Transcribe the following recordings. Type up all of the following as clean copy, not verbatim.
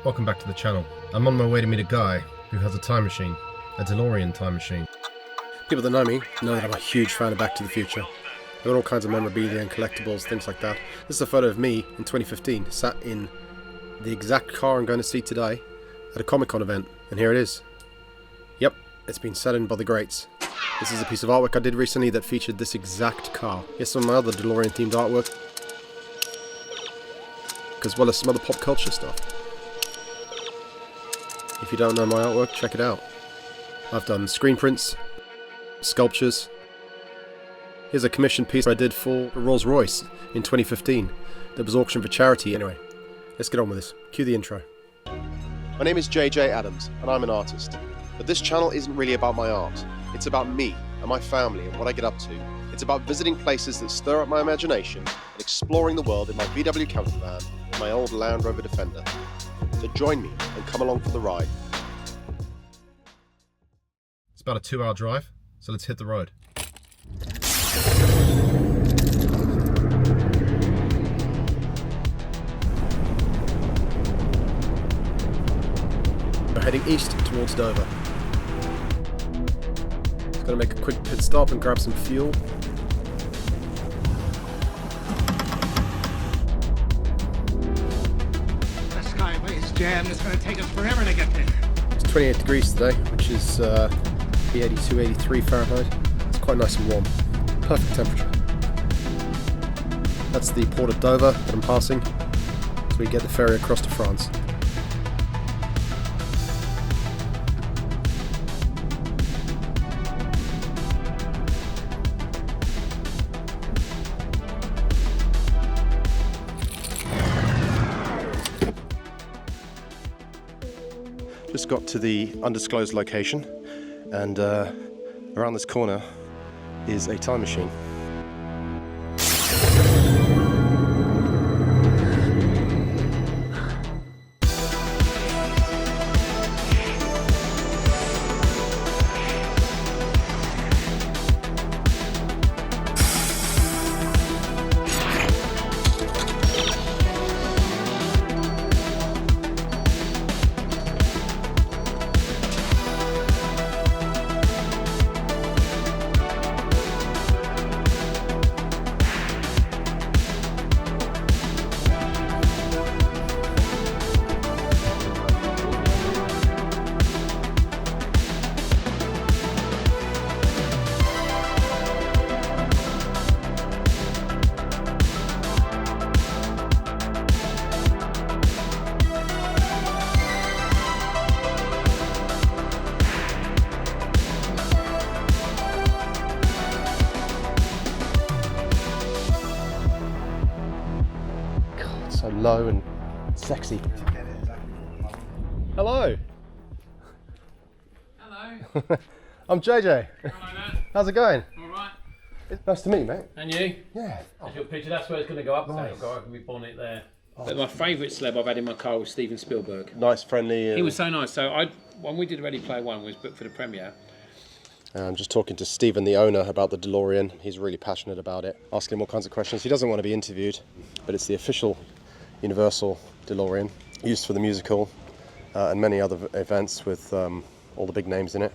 Welcome back to the channel. I'm on my way to meet a guy who has a time machine, a Delorean time machine. People that know me know that I'm a huge fan of Back to the Future. I've got all kinds of memorabilia and collectibles, things like that. This is a photo of me in 2015, sat in the exact car I'm going to see today at a Comic-Con event, and here it is. Yep, it's been set in by the greats. This is a piece of artwork I did recently that featured this exact car. Here's some of my other Delorean themed artwork, as well as some other pop culture stuff. If you don't know my artwork, check it out. I've done screen prints, sculptures. Here's a commissioned piece I did for Rolls-Royce in 2015 that was auctioned for charity. Anyway, let's get on with this. Cue the intro. My name is JJ Adams and I'm an artist. But this channel isn't really about my art. It's about me and my family and what I get up to. It's about visiting places that stir up my imagination and exploring the world in my VW campervan and my old Land Rover Defender. So join me and come along for the ride. It's about a 2-hour drive, so let's hit the road. We're heading east towards Dover. Just gonna make a quick pit stop and grab some fuel. Jam, it's going to take us forever to get there. It's 28 degrees today, which is 82, 83 Fahrenheit. It's quite nice and warm. Perfect temperature. That's the port of Dover that I'm passing as we get the ferry across to France. Just got to the undisclosed location, and around this corner is a time machine. So low and sexy. Hello. Hello. I'm JJ. Hello there. How's it going? Alright. Nice to meet you, mate. And you? Yeah. That's your picture, that's where it's going to go up. Nice. So it'll go over my bonnet there. But my favourite celeb I've had in my car was Steven Spielberg. Nice, friendly. He was so nice. So when we did Ready Player One, was booked for the premiere. I'm just talking to Stephen, the owner, about the DeLorean. He's really passionate about it. Asking him all kinds of questions. He doesn't want to be interviewed, but it's the official Universal DeLorean, used for the musical and many other events with all the big names in it.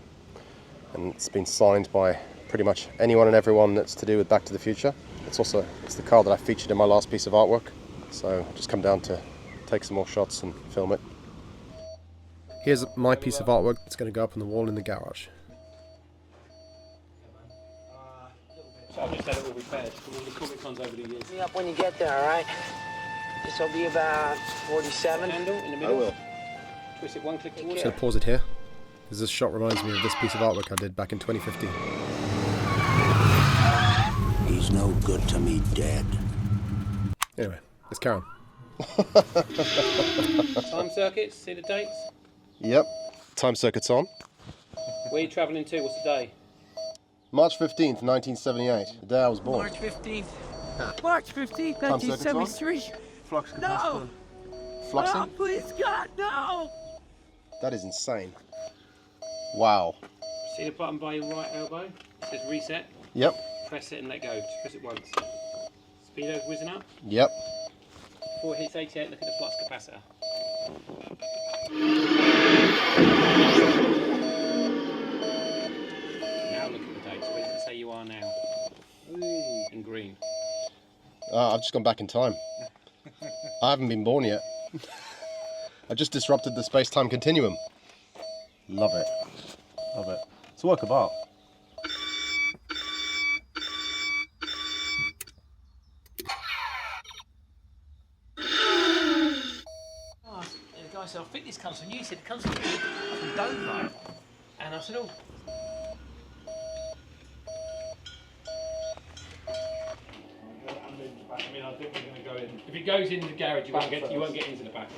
And it's been signed by pretty much anyone and everyone that's to do with Back to the Future. It's the car that I featured in my last piece of artwork. So I've just come down to take some more shots and film it. Here's my piece of artwork that's going to go up on the wall in the garage. So I've just had it all repaired from all the Comic-Cons over the years. Hit me up when you get there, alright? This will be about 47. Handle in the middle. I will. Twist it one click towards I'm just going to pause it here, because this shot reminds me of this piece of artwork I did back in 2015. He's no good to me dead. Anyway, let's carry on. Time circuits, see the dates? Yep, time circuit's on. Where are you travelling to? What's the day? March 15th, 1978, the day I was born. March 15th. March 15th, 1973. Flux capacitor. No! Fluxing? Oh, please, God, no! That is insane. Wow. See the button by your right elbow? It says reset. Yep. Press it and let go. Just press it once. Speedo's whizzing up. Yep. Before it hits 88, look at the flux capacitor. Now look at the dates. Where does it say you are now? In green. I've just gone back in time. I haven't been born yet. I just disrupted the space-time continuum. Love it. Love it. It's a work of art. Oh, and the guy said, I think this comes from you. He said, it comes from Dover. And I said, oh. I mean, I think we're going to go in. If it goes in the garage, you won't get into the back.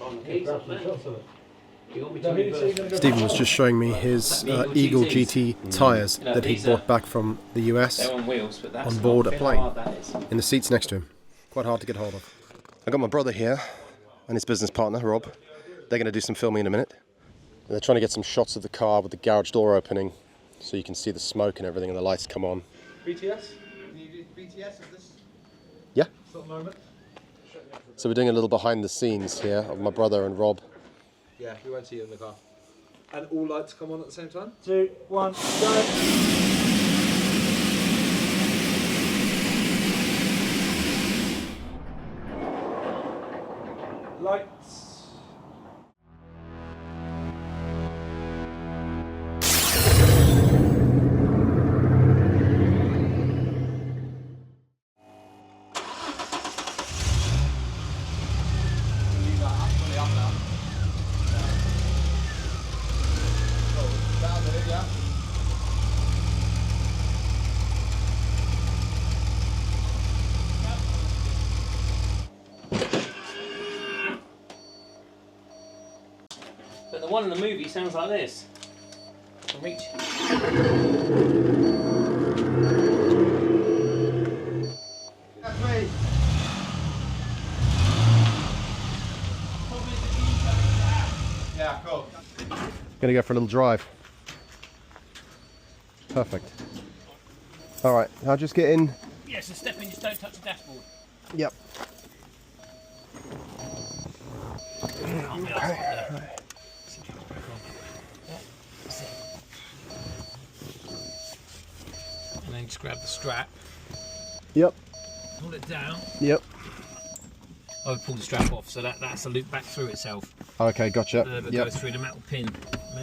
Stephen was just showing me his Eagle GT tyres that he brought back from the US They're on wheels, but that's on board a plane, that is. in the seats next to him. Quite hard to get hold of. I got my brother here and his business partner, Rob. They're going to do some filming in a minute. They're trying to get some shots of the car with the garage door opening so you can see the smoke and everything and the lights come on. BTS? Can you do BTS of this Yeah. sort of moment? So we're doing a little behind the scenes here of my brother and Rob. Yeah, we won't see you in the car. And all lights come on at the same time? 2, 1, go! Lights. But the one in the movie sounds like this. From reach. Yeah, cool. Gonna go for a little drive. Perfect. Alright, I'll just get in. Yeah, so step in, just don't touch the dashboard. Yep. And then just grab the strap, Yep. pull it down. Yep. I would pull the strap off, so that's to loop back through itself. Okay, gotcha. But Yep. goes through the metal pin.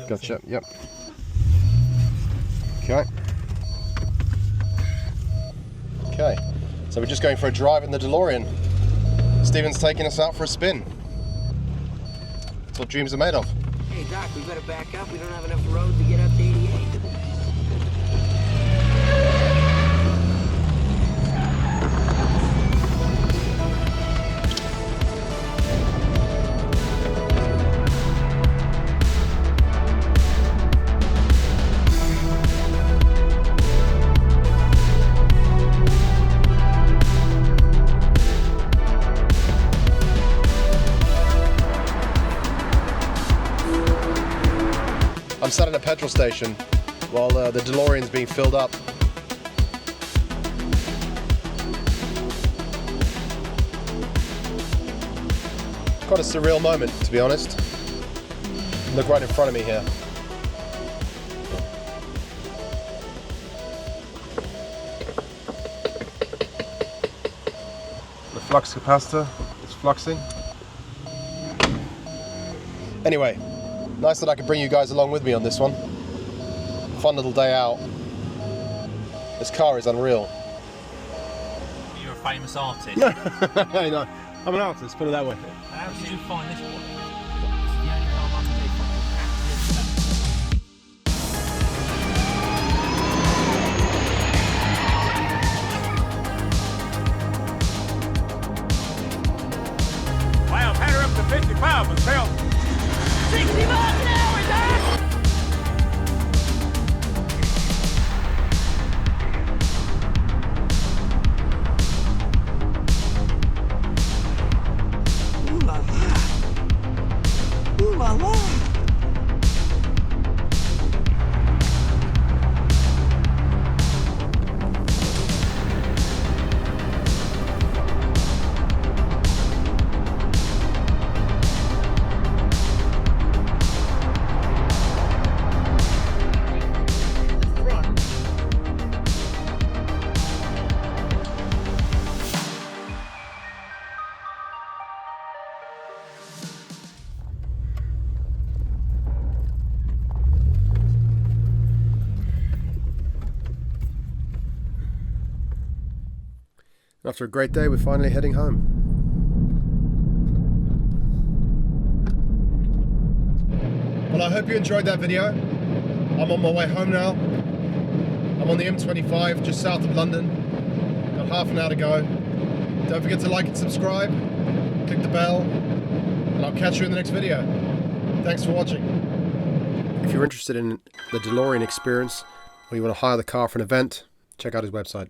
Gotcha. Yep. Okay. Okay. So we're just going for a drive in the DeLorean. Stephen's taking us out for a spin. That's what dreams are made of. Hey, Doc, we better back up. We don't have enough road to get up to 88. I'm sat at a petrol station while the DeLorean's being filled up. Quite a surreal moment, to be honest. Look right in front of me here. The flux capacitor is fluxing. Anyway, nice that I could bring you guys along with me on this one. Fun little day out. This car is unreal. You're a famous artist. I know. I'm an artist, put it that way. How did you find this one? It's the only car I can do Wow, patter up to 55 and tell 60 miles an hour, Doc! Ooh la la. Ooh la la. After a great day, we're finally heading home. Well, I hope you enjoyed that video. I'm on my way home now. I'm on the M25 just south of London. Got half an hour to go. Don't forget to like and subscribe. Click the bell. And I'll catch you in the next video. Thanks for watching. If you're interested in the DeLorean experience, or you want to hire the car for an event, check out his website.